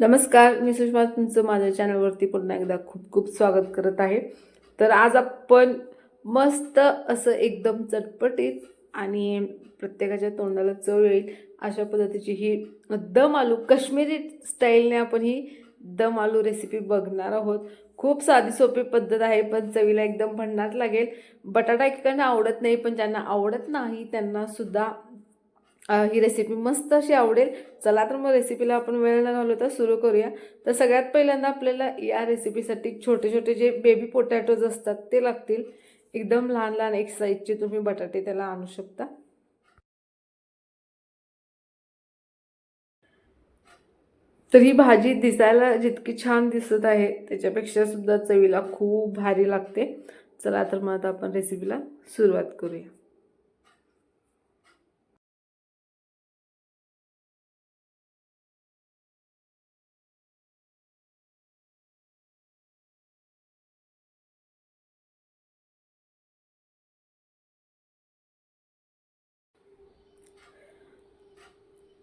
नमस्कार, मी सुषमा तुमचं माझ्या चॅनलवरती पुन्हा एकदा खूप खूप स्वागत करत आहे। तर आज आपण मस्त असं एकदम चटपटीत आणि प्रत्येकाच्या तोंडाला चव येईल अशा पद्धतीची ही दम आलू काश्मीरी स्टाईलने आपण ही दम आलू रेसिपी बघणार आहोत। खूप साधी सोपी पद्धत आहे, पण चवीला एकदम भन्नाट लागेल। बटाटा एकेकांना आवडत नाही, पण ज्यांना आवडत नाही त्यांना सुद्धा ही रेसिपी मस्त अशी आवडेल। चला तर मग रेसिपीला आपण वेळ न घालवता सुरू करूया। तर सगळ्यात पहिल्यांदा आपल्याला या रेसिपीसाठी छोटे छोटे जे बेबी पोटॅटोज असतात ते लागतील। एकदम लहान लहान एक साईजचे तुम्ही बटाटे त्याला आणू शकता। तर ही भाजी दिसायला जितकी छान दिसत आहे त्याच्यापेक्षा सुद्धा चवीला खूप भारी लागते। चला तर मग आता आपण रेसिपीला सुरुवात करूया।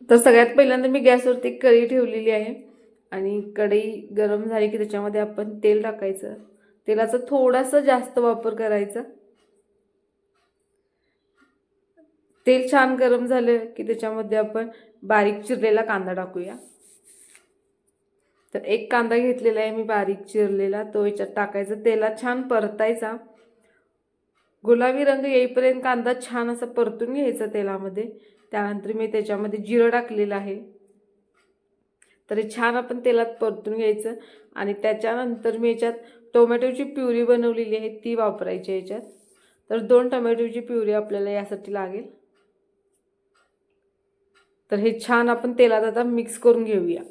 तर सगळ्यात पहिल्यांदा मी गॅसवरती कढई ठेवलेली आहे आणि कढई गरम झाली की त्याच्यामध्ये आपण तेल टाकायचं। तेलाचा थोडासा जास्त वापर करायचा। तेल छान गरम झालं की त्याच्यामध्ये आपण बारीक चिरलेला कांदा टाकूया। तर एक कांदा घेतलेला आहे मी बारीक चिरलेला, तो याच्यात टाकायचा। तेलात छान परतायचा, गुलाबी रंग येईपर्यंत कांदा छान असा परतून घ्यायचा तेलामध्ये। त्यानंतर मी त्याच्यामध्ये जिरं टाकलेलं आहे, तर हे छान आपण तेलात परतून घ्यायचं। आणि त्याच्यानंतर मी याच्यात टोमॅटोची प्युरी बनवलेली आहे ती वापरायची याच्यात। तर 2 टोमॅटोची प्युरी आपल्याला यासाठी लागेल। तर हे छान आपण तेलात आता मिक्स करून घेऊया।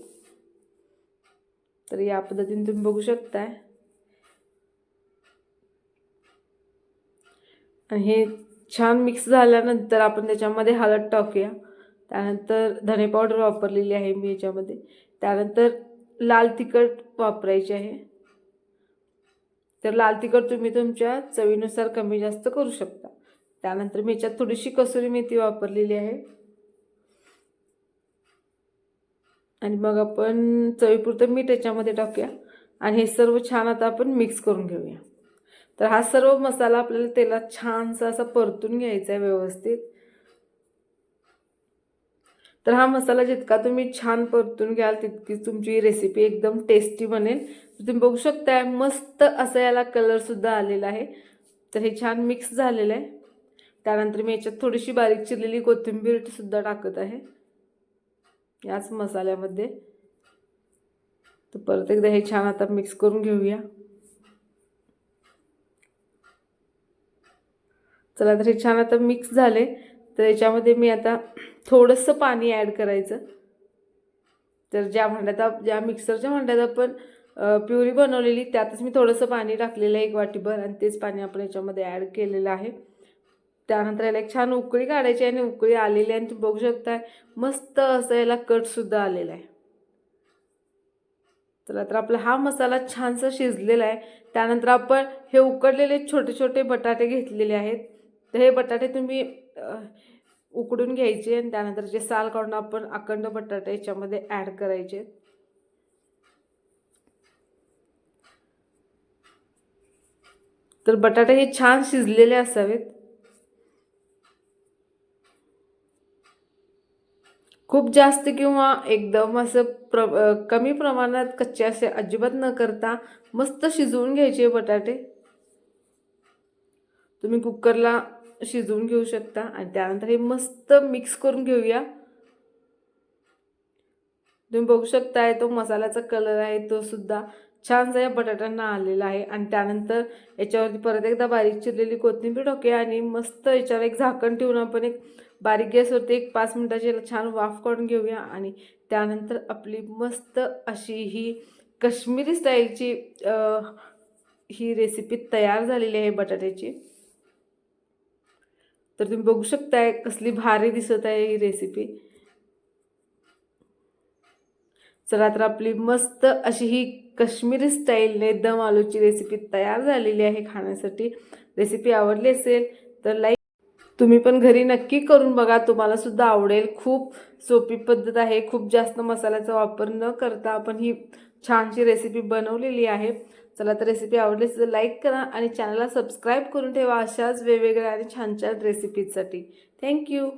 तर या पद्धतीने तुम्ही बघू शकताय। आणि हे छान मिक्स झाल्यानंतर आपण त्याच्यामध्ये हळद टाकूया। त्यानंतर धने पावडर वापरलेली आहे मी याच्यामध्ये। त्यानंतर लाल तिखट वापरायचे आहे। तर लाल तिखट तुम्ही तुमच्या चवीनुसार कमी जास्त करू शकता। त्यानंतर मी याच्यात थोडीशी कसुरी मेथी वापरलेली आहे। आणि मग आपण चवीपुरतं मीठ याच्यामध्ये टाकूया आणि हे सर्व छान आता आपण मिक्स करून घेऊया। तर हा सर्व मसाला आपल्याला तेलात छानसा असा परतून घ्यायचा आहे व्यवस्थित। तर हा मसाला जितका तुम्ही छान परतून घ्याल तितकी तुमची रेसिपी एकदम टेस्टी बनेल। तुम्ही बघू शकता मस्त असा याला कलर सुद्धा आलेला आहे। तर हे छान मिक्स झालेलं आहे। त्यानंतर मी याच्यात थोडीशी बारीक चिरलेली कोथिंबीर सुद्धा टाकत आहे याच मसाल्यामध्ये। तर परत एकदा हे छान आता मिक्स करून घेऊया। चला तर हे छान आता मिक्स झाले। तर याच्यामध्ये मी आता थोडंसं पाणी ॲड करायचं। तर ज्या मिक्सरच्या भांड्यात आपण प्युरी बनवलेली त्यातच मी थोडंसं पाणी टाकलेलं आहे 1 वाटीभर, आणि तेच पाणी आपण याच्यामध्ये ॲड केलेलं आहे। त्यानंतर याला एक छान उकळी काढायची आणि उकळी आलेली आहे आणि तुम्ही बघू शकता मस्त असं याला कटसुद्धा आलेला आहे। चला तर आपला हा मसाला छानसा शिजलेला आहे। त्यानंतर आपण हे उकडलेले छोटे छोटे बटाटे घेतलेले आहेत। तर हे बटाटे तुम्ही उकडून घ्यायचे आणि त्यानंतर जे साल काढून आपण अखंड बटाटे याच्यामध्ये ॲड करायचे। तर बटाटे हे छान शिजलेले असावेत। खूप जास्त किंवा एकदम असं कमी प्रमाणात कच्चे असे अजिबात न करता मस्त शिजवून घ्यायचे बटाटे। तुम्ही कुकरला शिजवून घेऊ शकता आणि त्यानंतर हे मस्त मिक्स करून घेऊया। तुम्ही बघू शकताय तो मसाल्याचा कलर आहे तो सुद्धा छानसा या बटाट्यांना आलेला आहे। आणि त्यानंतर याच्यावरती परत एकदा बारीक चिरलेली कोथिंबीर टाकूया आणि मस्त याच्यावर एक झाकण ठेवून आपण एक बारीक गॅसवरती एक 5 मिनिटाची छान वाफ काढून घेऊया। आणि त्यानंतर आपली मस्त अशी ही काश्मीरी स्टाईलची ही रेसिपी तयार झालेली आहे बटाट्याची। तर तुम्ही बघू शकताय कसली भारी दिसत आहे ही रेसिपी। चला तर आपली मस्त अशी ही काश्मीरी स्टाईलने दम आलूची रेसिपी तयार झालेली आहे खाण्यासाठी। रेसिपी आवडली असेल तर तुम्ही पण घरी नक्की करून बघा, तुम्हाला सुद्धा आवडेल. खूप सोपी पद्धत आहे. खूप जास्त मसाल्याचा वापर न करता आपण ही छानशी रेसिपी बनवलेली आहे. चला, तर रेसिपी आवडली तर लाईक करा आणि चॅनलला सबस्क्राईब करून ठेवा अशाच वेगवेगळ्या आणि छान छान रेसिपीजसाठी. थँक्यू.